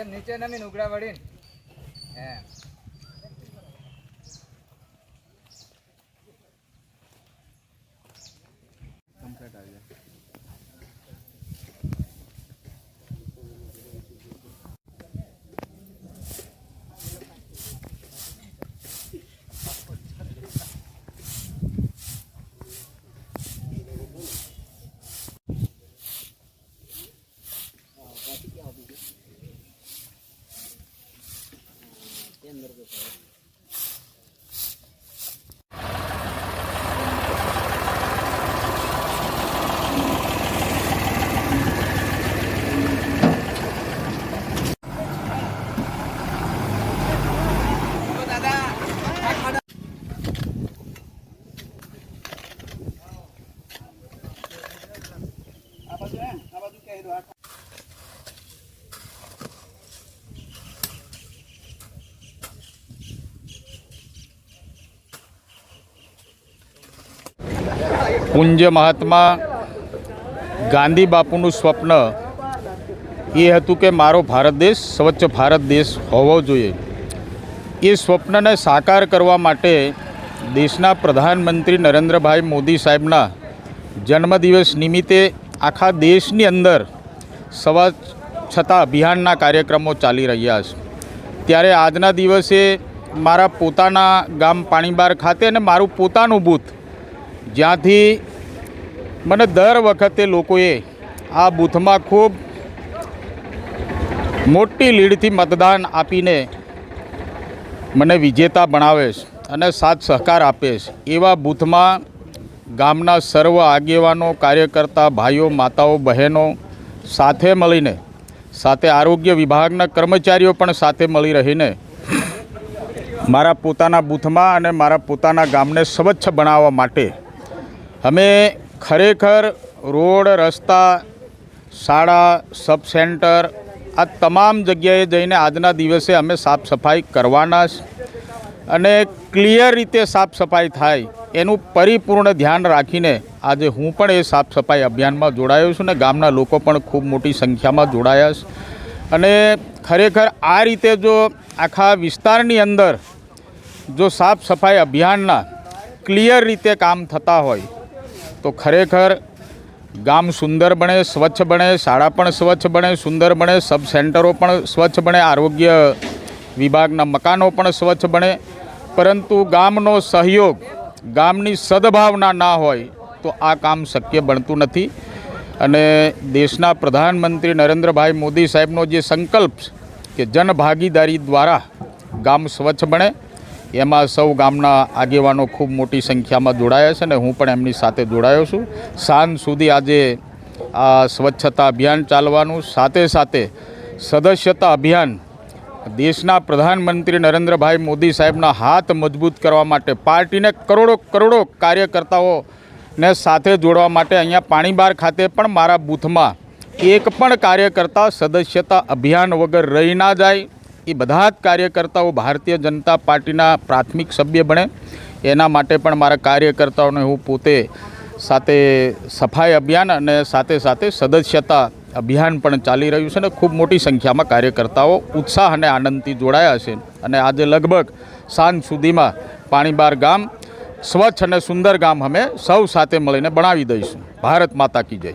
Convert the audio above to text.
नीचे नमी नुकड़ा वड़ी कंप्लीट आ गया। પૂજ્ય મહાત્મા ગાંધી બાપુનું સ્વપ્ન એ હતું કે મારો ભારત દેશ સ્વચ્છ ભારત દેશ હોવો જોઈએ। એ સ્વપ્નને સાકાર કરવા માટે દેશના પ્રધાનમંત્રી નરેન્દ્રભાઈ મોદી સાહેબના જન્મદિવસ નિમિત્તે આખા દેશની અંદર સ્વચ્છતા અભિયાનના કાર્યક્રમો ચાલી રહ્યા છે। ત્યારે આજના દિવસે મારા પોતાના ગામ પાણીબાર ખાતે અને મારું પોતાનું બૂથ જ્યાંથી મને દર વખતે લોકોએ આ બૂથમાં ખૂબ મોટી લીડથી મતદાન આપીને મને વિજેતા બનાવે છે અને સાથ સહકાર આપે છે। એવા બૂથમાં ગામના સર્વ આગેવાનો કાર્યકર્તા ભાઈઓ માતાઓ બહેનો સાથે મળીને સાથે આરોગ્ય વિભાગના કર્મચારીઓ પણ સાથે મળી રહીને મારા પોતાના બૂથમાં અને મારા પોતાના ગામને સ્વચ્છ બનાવવા માટે અમે ખરેખર રોડ રસ્તા શાળા સબ સેન્ટર આ તમામ જગ્યાએ જઈને આજના દિવસે અમે સાફ સફાઈ કરવાના છે અને ક્લિયર રીતે સાફ સફાઈ થાય એનું પરિપૂર્ણ ધ્યાન રાખીને આજે હું પણ એ સાફ સફાઈ અભિયાનમાં જોડાયો છું ને ગામના લોકો પણ ખૂબ મોટી સંખ્યામાં જોડાયા છે। અને ખરેખર આ રીતે જો આખા વિસ્તારની અંદર જો સાફ સફાઈ અભિયાનના ક્લિયર રીતે કામ થતા હોય તો ખરેખર ગામ સુંદર બને સ્વચ્છ બને શાળા પણ સ્વચ્છ બને સુંદર બને સબ સેન્ટરો પણ સ્વચ્છ બને આરોગ્ય વિભાગના મકાનો પણ સ્વચ્છ બને। પરંતુ ગામનો સહયોગ ગામની સદભાવના ના હોય તો આ કામ શક્ય બનતું નથી। અને દેશના પ્રધાનમંત્રી નરેન્દ્રભાઈ મોદી સાહેબનો જે સંકલ્પ કે જનભાગીદારી દ્વારા ગામ સ્વચ્છ બને એમાં સૌ ગામના આગેવાનો ખૂબ મોટી સંખ્યામાં જોડાયા છે અને હું પણ એમની સાથે જોડાયો છું। સાંજ સુધી આજે આ સ્વચ્છતા અભિયાન ચાલવાનું સાથે સાથે સદસ્યતા અભિયાન દેશના પ્રધાનમંત્રી નરેન્દ્રભાઈ મોદી સાહેબના હાથ મજબૂત કરવા માટે પાર્ટીને કરોડો કાર્યકર્તાઓને સાથે જોડવા માટે અહીંયા પાણીબાર ખાતે પણ મારા બૂથમાં એક પણ કાર્યકર્તા સદસ્યતા અભિયાન વગર રહી ના જાય, એ બધા જ કાર્યકર્તાઓ ભારતીય જનતા પાર્ટીના પ્રાથમિક સભ્ય બને, એના માટે પણ મારા કાર્યકર્તાઓને હું પોતે સાથે સફાઈ અભિયાન અને સાથે સદસ્યતા અભિયાન પણ ચાલી રહ્યું છે અને ખૂબ મોટી સંખ્યામાં કાર્યકર્તાઓ ઉત્સાહ અને આનંદથી જોડાયા છે અને આજે લગભગ સાંજ સુધીમાં પાણીબાર ગામ સ્વચ્છ અને સુંદર ગામ અમે સૌ સાથે મળીને બનાવી દઈશું. ભારત માતા કી જય.